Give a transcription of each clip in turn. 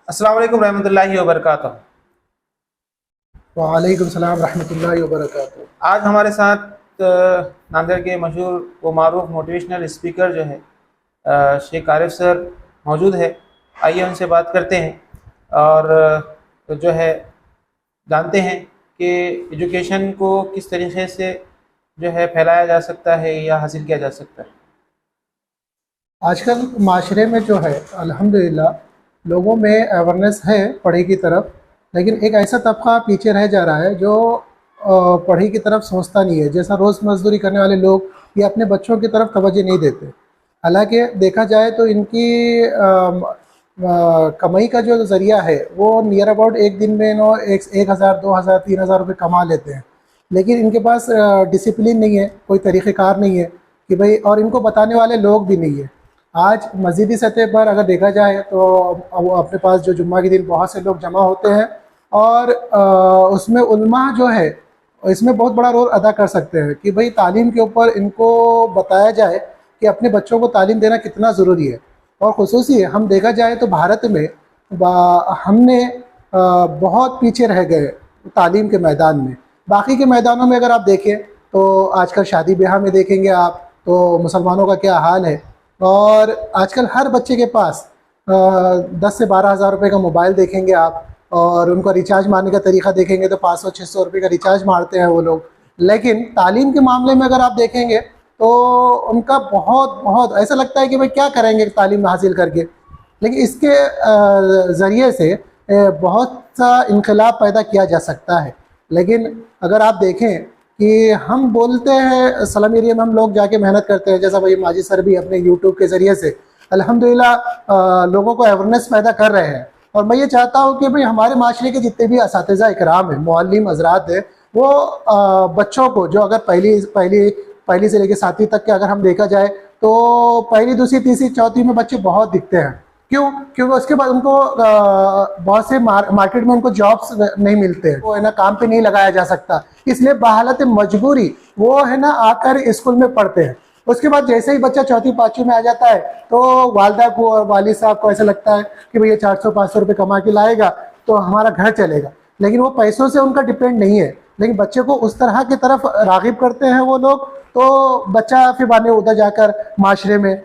अस्सलाम वालेकुम रहमतुल्लाहि व बरकातहू। वालेकुम सलाम रहमतुल्लाहि व बरकातुहू। आज हमारे साथ नांदेड़ के मशहूर व मारूफ मोटिवेशनल स्पीकर जो है शेख आरिफ सर मौजूद है। आइए उनसे बात करते हैं और जो है जानते हैं कि एजुकेशन को किस तरीके से जो है फैलाया जा सकता है या हासिल किया जा सकता है। आजकल माशरे में जो है अल्हम्दुलिल्लाह लोगों में अवेयरनेस है पढ़ाई की तरफ, लेकिन एक ऐसा तबका पीछे रह जा रहा है जो पढ़ाई की तरफ सोचता नहीं है। जैसा रोज़ मजदूरी करने वाले लोग ये अपने बच्चों की तरफ तवज्जो नहीं देते। हालांकि देखा जाए तो इनकी कमाई का जो ज़रिया है वो नियर अबाउट एक दिन में नो 1,000 2,000 3,000 रुपये कमा लेते हैं, लेकिन इनके पास डिसिप्लिन नहीं है, कोई तरीक़ेकार नहीं है कि भाई, और इनको बताने वाले लोग भी नहीं है। आज मज़ीदी सतह पर अगर देखा जाए तो अपने पास जो जुम्मा के दिन बहुत से लोग जमा होते हैं और उसमें उलमा जो है इसमें बहुत बड़ा रोल अदा कर सकते हैं कि भाई तालीम के ऊपर इनको बताया जाए कि अपने बच्चों को तालीम देना कितना ज़रूरी है। और ख़ुसूसी हम देखा जाए तो भारत में हमने बहुत पीछे रह गए तालीम के मैदान में। बाकी के मैदानों में अगर आप देखें तो आजकल शादी ब्याह में देखेंगे आप तो मुसलमानों का क्या हाल है। और आजकल हर बच्चे के पास 10 से 12,000 रुपये का मोबाइल देखेंगे आप, और उनका रिचार्ज मारने का तरीका देखेंगे तो 500-600 रुपये का रिचार्ज मारते हैं वो लोग। लेकिन तालीम के मामले में अगर आप देखेंगे तो उनका बहुत बहुत ऐसा लगता है कि भाई क्या करेंगे तालीम हासिल करके। लेकिन इसके ज़रिए से बहुत सा इनकलाब पैदा किया जा सकता है। लेकिन अगर आप देखें कि हम बोलते हैं स्लम एरिया में हम लोग जाके मेहनत करते हैं, जैसा भाई माजिद सर भी अपने यूट्यूब के ज़रिए से अल्हम्दुलिल्लाह लोगों को अवेयरनेस पैदा कर रहे हैं। और मैं ये चाहता हूँ कि भाई हमारे माशरे के जितने भी असातिज़ा इकराम हैं, मुअल्लिम हज़रात हैं, वो बच्चों को जो अगर पहली से लेकर 7वीं तक के अगर हम देखा जाए तो पहली दूसरी तीसरी चौथी में बच्चे बहुत दिखते हैं। क्यों? क्योंकि उसके बाद उनको बहुत से मार्केट में उनको जॉब्स नहीं मिलते हैं, वो है ना काम पे नहीं लगाया जा सकता, इसलिए बहालत मजबूरी वो है ना आकर स्कूल में पढ़ते हैं। उसके बाद जैसे ही बच्चा चौथी पाँचवीं में आ जाता है तो वालदा को और वालिद साहब को ऐसा लगता है कि भैया 400-500 रुपये कमा के लाएगा तो हमारा घर चलेगा। लेकिन वो पैसों से उनका डिपेंड नहीं है, लेकिन बच्चे को उस तरह की तरफ राग़िब करते हैं वो लोग, तो बच्चा फिर बाद में उधर जाकर माशरे में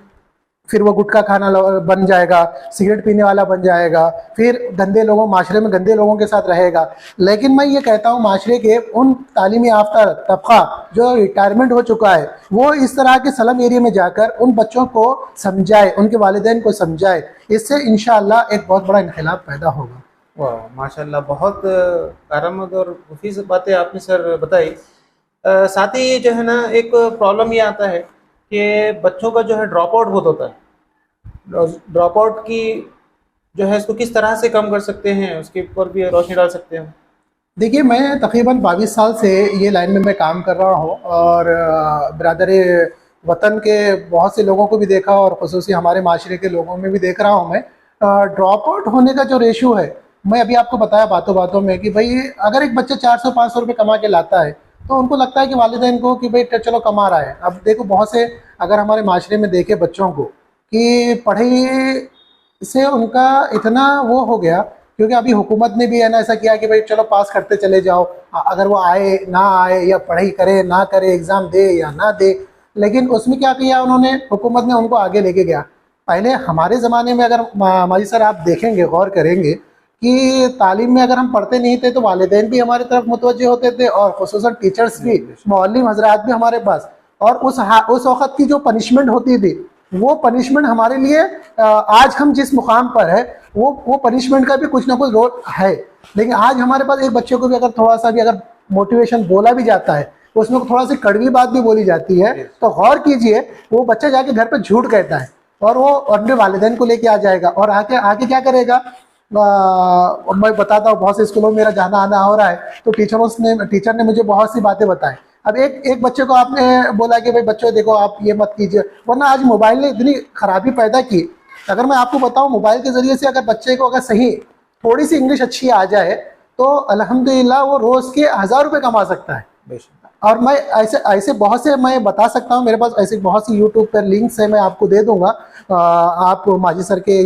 फिर वो गुटखा खाना बन जाएगा, सिगरेट पीने वाला बन जाएगा, फिर गंदे लोगों माशरे में गंदे लोगों के साथ रहेगा। लेकिन मैं ये कहता हूँ माशरे के उन तालीमी याफ्ता तबका जो रिटायरमेंट हो चुका है वो इस तरह के स्लम एरिया में जाकर उन बच्चों को समझाए, उनके वालिदैन को समझाए। इससे इंशाअल्लाह एक बहुत बड़ा इनकलाब पैदा होगा। वाह माशाल्लाह, बहुत कारआमद और मुफीद बातें आपने सर बताई। साथ ही जो है ना एक प्रॉब्लम ये आता है कि बच्चों का जो है ड्रॉप आउट बहुत होता है। ड्रॉप आउट की जो है इसको किस तरह से कम कर सकते हैं, उसके ऊपर भी रोशनी डाल सकते हैं। देखिए, मैं तकरीबन 22 साल से ये लाइन में मैं काम कर रहा हूँ और बिरादर वतन के बहुत से लोगों को भी देखा और ख़ुसूसी हमारे माशरे के लोगों में भी देख रहा हूँ मैं। ड्रॉप आउट होने का जो रेशो है, मैं अभी आपको बताया बातों बातों में कि भाई अगर एक बच्चा 400-500 रुपये कमा के लाता है तो उनको लगता है कि वालिदैन को कि भाई चलो कमा रहा है। अब देखो बहुत से अगर हमारे माशरे में देखे बच्चों को कि पढ़ाई से उनका इतना वो हो गया, क्योंकि अभी हुकूमत ने भी है ना ऐसा किया कि भाई चलो पास करते चले जाओ, अगर वो आए ना आए या पढ़ाई करे ना करे, एग्ज़ाम दे या ना दे। लेकिन उसमें क्या किया उन्होंने, हुकूमत ने उनको आगे लेके गया। पहले हमारे ज़माने में अगर माजी सर आप देखेंगे गौर करेंगे कि तालीम में अगर हम पढ़ते नहीं थे तो वालिदैन भी हमारी तरफ मुतवज्जे होते थे और ख़ुसूसन टीचर्स भी, मुअल्लिम हज़रात भी हमारे पास। और उस वक़्त की जो पनिशमेंट होती थी वो पनिशमेंट हमारे लिए आज हम जिस मुकाम पर है वो पनिशमेंट का भी कुछ ना कुछ रोल है। लेकिन आज हमारे पास एक बच्चे को भी अगर थोड़ा सा भी अगर मोटिवेशन बोला भी जाता है तो उसमें थोड़ा सी कड़वी बात भी बोली जाती है तो गौर कीजिए, वो बच्चा जाके घर पे झूठ कहता है और वो अपने वालिदैन को लेके आ जाएगा और आके आके क्या करेगा। मैं बताता हूँ, बहुत से स्कूलों में मेरा जाना आना हो रहा है तो टीचर ने मुझे बहुत सी बातें बताई। अब एक बच्चे को आपने बोला कि भाई बच्चों देखो आप ये मत कीजिए, वरना आज मोबाइल ने इतनी खराबी पैदा की। अगर मैं आपको बताऊं मोबाइल के ज़रिए से अगर बच्चे को अगर सही थोड़ी सी इंग्लिश अच्छी आ जाए तो अल्हम्दुलिल्लाह वो रोज़ के 1,000 रुपये कमा सकता है। और मैं ऐसे ऐसे बहुत से मैं बता सकता हूँ, मेरे पास ऐसे बहुत सी यूट्यूब पर लिंक्स है, मैं आपको दे दूँगा। आप माजिद सर के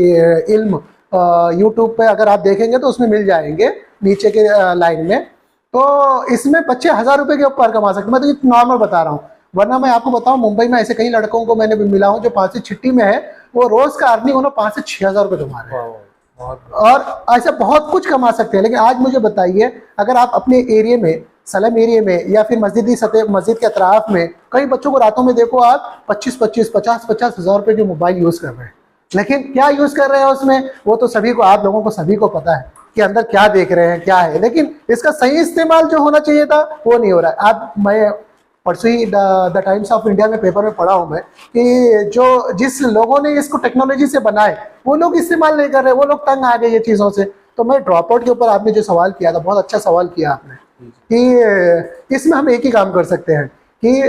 इल्म यूट्यूब पे अगर आप देखेंगे तो उसमें मिल जाएंगे नीचे के लाइन में। तो इसमें बच्चे 1000 रुपए के ऊपर कमा सकते हैं। मैं तो ये नॉर्मल बता रहा हूँ, वरना मैं आपको बताऊं मुंबई में ऐसे कई लड़कों को मैंने भी मिला हूँ जो 5 से छठी में है, वो रोज का अर्निंग उन्हें 5 से 6000 रुपए कमा रहे हैं। और ऐसा बहुत कुछ कमा सकते हैं। लेकिन आज मुझे बताइए, अगर आप अपने एरिया में, सलम एरिया में या फिर मस्जिद के अतराफ में कई बच्चों को रातों में देखो आप 25-25, 50-50 हज़ार रुपए के मोबाइल यूज कर रहे हैं। लेकिन क्या यूज कर रहे हैं उसमें, वो तो सभी को, आप लोगों को सभी को पता है कि अंदर क्या देख रहे हैं, क्या है। लेकिन इसका सही इस्तेमाल जो होना चाहिए था वो नहीं हो रहा है। अब मैं परसों ही द टाइम्स ऑफ इंडिया में पेपर में पढ़ा हूं मैं कि जिस लोगों ने इसको टेक्नोलॉजी से बनाए वो लोग इस्तेमाल नहीं कर रहे, वो लोग तंग आ गए ये चीज़ों से। तो मैं ड्रॉप आउट के ऊपर आपने जो सवाल किया था, बहुत अच्छा सवाल किया आपने, कि इसमें हम एक ही काम कर सकते हैं कि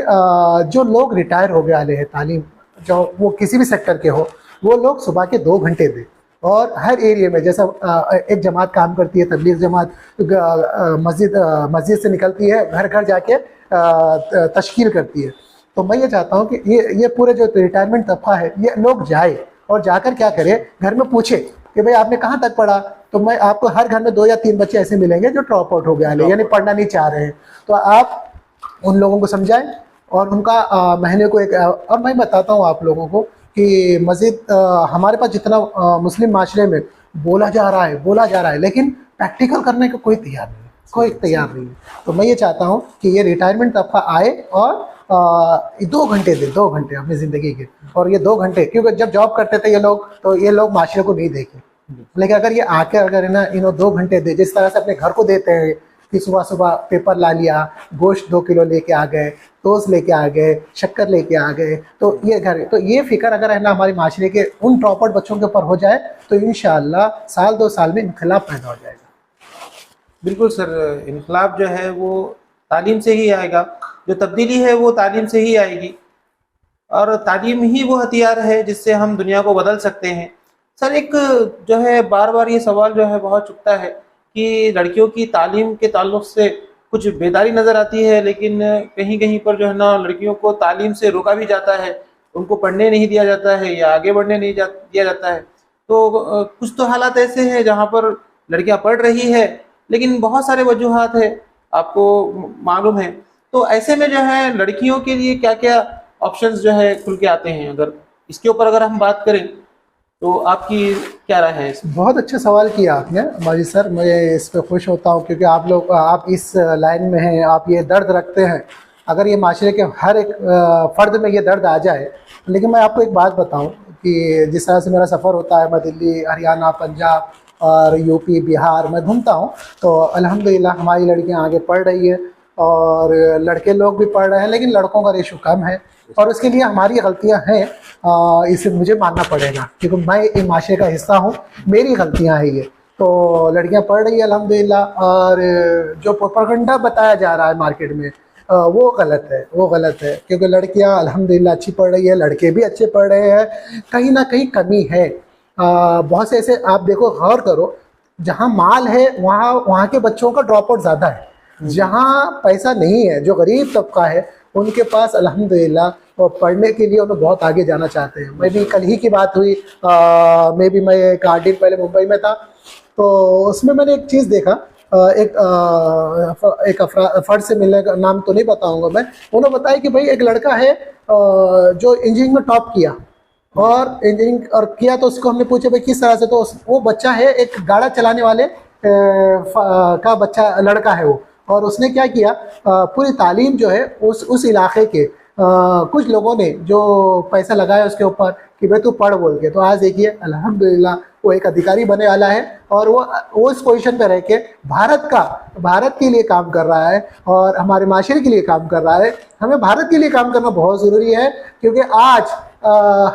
जो लोग रिटायर हो गए वाले हैं तालीम, जो वो किसी भी सेक्टर के हो, वो लोग सुबह के 2 घंटे दें। और हर एरिया में, जैसा एक जमात काम करती है, तबलीग जमात मस्जिद से निकलती है, घर घर जाके तश्कील करती है। तो मैं ये चाहता हूँ कि ये पूरे जो रिटायरमेंट तबका है, ये लोग जाए और जाकर क्या करे, घर में पूछे कि भाई आपने कहाँ तक पढ़ा। तो मैं आपको हर घर में 2 या 3 बच्चे ऐसे मिलेंगे जो ड्रॉप आउट हो गए, यानी पढ़ना नहीं चाह रहे हैं। तो आप उन लोगों को समझाएं और उनका महीने को एक, और मैं बताता हूँ आप लोगों को कि मस्जिद हमारे पास जितना मुस्लिम माशरे में बोला जा रहा है, लेकिन प्रैक्टिकल करने का कोई तैयार नहीं। तो मैं ये चाहता हूँ कि ये रिटायरमेंट तबका आए और 2 घंटे दे, 2 घंटे अपनी ज़िंदगी के। और ये 2 घंटे, क्योंकि जब जॉब करते थे ये लोग, तो ये लोग माशरे को नहीं देखे। लेकिन अगर ये आकर अगर ना 2 घंटे दे, जिस तरह से अपने घर को देते हैं कि सुबह सुबह पेपर ला लिया, गोश्त 2 किलो लेके आ गए, टोस्ट लेके आ गए, शक्कर लेके आ गए, तो ये घर, तो ये फिक्र अगर है ना हमारे माशरे के उन ड्रॉप आउट बच्चों के ऊपर हो जाए तो इंशाअल्लाह साल 2 साल में इनकलाब पैदा हो जाएगा। बिल्कुल सर, इनकलाब जो है वो तालीम से ही आएगा, जो तब्दीली है वो तालीम से ही आएगी, और तालीम ही वो हथियार है जिससे हम दुनिया को बदल सकते हैं। सर, एक जो है बार बार ये सवाल जो है बहुत चुभता है कि लड़कियों की तालीम के ताल्लुक से कुछ बेदारी नज़र आती है, लेकिन कहीं कहीं पर जो है ना लड़कियों को तालीम से रोका भी जाता है, उनको पढ़ने नहीं दिया जाता है या आगे बढ़ने नहीं दिया जाता है। तो कुछ तो हालात ऐसे हैं जहाँ पर लड़कियाँ पढ़ रही है, लेकिन बहुत सारे वजूहात है, आपको मालूम है। तो ऐसे में जो है लड़कियों के लिए क्या क्या ऑप्शंस जो है खुल के आते हैं, अगर इसके ऊपर अगर हम बात करें तो आपकी क्या राय है इसमें? बहुत अच्छा सवाल किया आपने माजिद सर, मैं इस पर खुश होता हूँ क्योंकि आप इस लाइन में हैं, आप ये दर्द रखते हैं। अगर ये माशरे के हर एक फ़र्द में ये दर्द आ जाए। लेकिन मैं आपको एक बात बताऊँ कि जिस तरह से मेरा सफ़र होता है, मैं दिल्ली, हरियाणा, पंजाब और यूपी, बिहार में घूमता हूँ, तो अल्हम्दुलिल्लाह हमारी लड़कियाँ आगे पढ़ रही है और लड़के लोग भी पढ़ रहे हैं, लेकिन लड़कों का रेशो कम है और उसके लिए हमारी गलतियां हैं। इसे मुझे मानना पड़ेगा क्योंकि मैं इस माशरे का हिस्सा हूँ, मेरी गलतियां हैं ये। तो लड़कियां पढ़ रही है अल्हम्दुलिल्लाह, और जो प्रोपेगेंडा बताया जा रहा है मार्केट में वो गलत है क्योंकि लड़कियां अल्हम्दुलिल्लाह अच्छी पढ़ रही है, लड़के भी अच्छे पढ़ रहे हैं। कहीं ना कहीं कमी है। बहुत से ऐसे आप देखो, गौर करो, जहाँ माल है वहाँ के बच्चों का ड्रॉप आउट ज़्यादा है। जहाँ पैसा नहीं है, जो गरीब तबका है, उनके पास अल्हम्दुलिल्लाह पढ़ने के लिए उन्हें बहुत आगे जाना चाहते हैं। मैं भी कल ही की बात हुई, मैं 8 दिन पहले मुंबई में था, तो उसमें मैंने एक चीज़ देखा। एक फर्द से मिलने का नाम तो नहीं बताऊंगा मैं, उन्होंने बताया कि भाई एक लड़का है जो इंजीनियरिंग में टॉप किया और इंजीनियरिंग और किया, तो उसको हमने पूछा भाई किस तरह से, तो वो बच्चा है एक गाड़ा चलाने वाले का बच्चा, लड़का है वो। और उसने क्या किया, पूरी तालीम जो है उस इलाके के कुछ लोगों ने जो पैसा लगाया उसके ऊपर कि भाई तू पढ़ बोल के, तो आज देखिए अल्हम्दुलिल्लाह वो एक अधिकारी बने वाला है और वो इस पोजीशन पे रह के भारत के लिए काम कर रहा है और हमारे माशरे के लिए काम कर रहा है। हमें भारत के लिए काम करना बहुत ज़रूरी है क्योंकि आज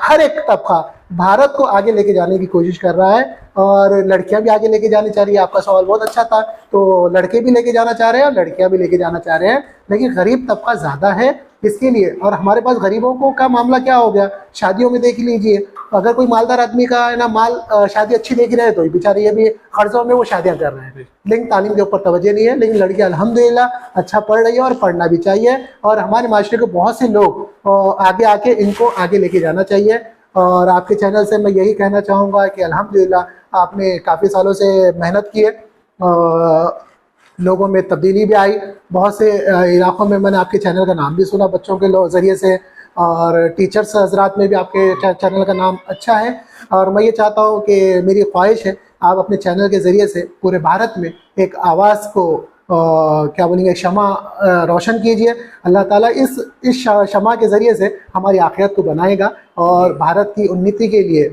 हर एक तबका भारत को आगे लेके जाने की कोशिश कर रहा है और लड़कियां भी आगे लेके जानी चाह रही है। आपका सवाल बहुत अच्छा था, तो लड़के भी लेके जाना चाह रहे हैं और लड़कियां भी लेके जाना चाह रहे हैं, लेकिन गरीब तबका ज़्यादा है इसके लिए। और हमारे पास गरीबों को का मामला क्या हो गया, शादियों में देख लीजिए, अगर कोई मालदार आदमी का है ना माल शादी अच्छी देख रहे हैं तो बेचारे ये भी कर्जों में वो शादियां कर रहे हैं, लेकिन तालीम के ऊपर तवज्जो नहीं है। लेकिन लड़कियां अल्हम्दुलिल्लाह अच्छा पढ़ रही है और पढ़ना भी चाहिए और हमारे माशरे के बहुत से लोग आगे आके इनको आगे लेके जाना चाहिए। और आपके चैनल से मैं यही कहना चाहूँगा कि अल्हम्दुलिल्लाह आपने काफ़ी सालों से मेहनत की है, लोगों में तब्दीली भी आई। बहुत से इलाक़ों में मैंने आपके चैनल का नाम भी सुना बच्चों के ज़रिए से, और टीचर्स हजरात में भी आपके चैनल का नाम अच्छा है। और मैं ये चाहता हूँ कि मेरी ख्वाहिश है आप अपने चैनल के ज़रिए से पूरे भारत में एक आवाज़ को क्या बोलेंगे शमा रोशन कीजिए। अल्लाह ताला इस शमा के ज़रिए से हमारी आखिरत को बनाएगा और भारत की उन्नति के लिए,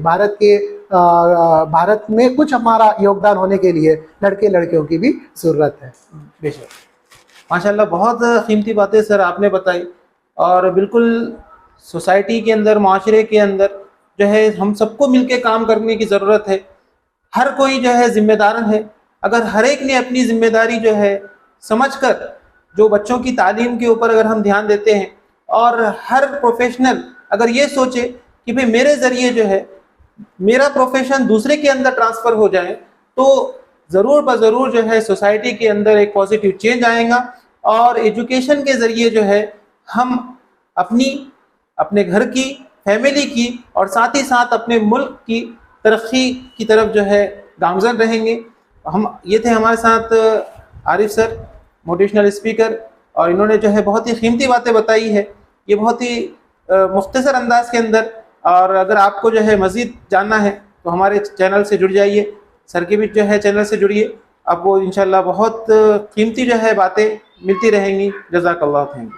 भारत में कुछ हमारा योगदान होने के लिए लड़के लड़कियों की भी ज़रूरत है। बेशक माशाल्लाह, बहुत कीमती बातें सर आपने बताई। और बिल्कुल सोसाइटी के अंदर, माशरे के अंदर जो है हम सबको मिलके काम करने की ज़रूरत है। हर कोई जो है जिम्मेदार है। अगर हर एक ने अपनी जिम्मेदारी जो है समझकर जो बच्चों की तालीम के ऊपर अगर हम ध्यान देते हैं, और हर प्रोफेशनल अगर ये सोचे कि भाई मेरे ज़रिए जो है मेरा प्रोफेशन दूसरे के अंदर ट्रांसफ़र हो जाए, तो ज़रूर ब ज़रूर जो है सोसाइटी के अंदर एक पॉजिटिव चेंज आएगा। और एजुकेशन के ज़रिए जो है हम अपने घर की, फैमिली की और साथ ही साथ अपने मुल्क की तरक्की की तरफ जो है गामज़न रहेंगे। ये थे हमारे साथ आरिफ सर, मोटिवेशनल स्पीकर, और इन्होंने जो है बहुत ही कीमती बातें बताई है, ये बहुत ही मुख्तसर अंदाज के अंदर। और अगर आपको जो है मज़ीद जानना है तो हमारे चैनल से जुड़ जाइए, सर के भी जो है चैनल से जुड़िए, आपको इंशाल्लाह बहुत कीमती जो है बातें मिलती रहेंगी। जज़ाकल्लाह खैर।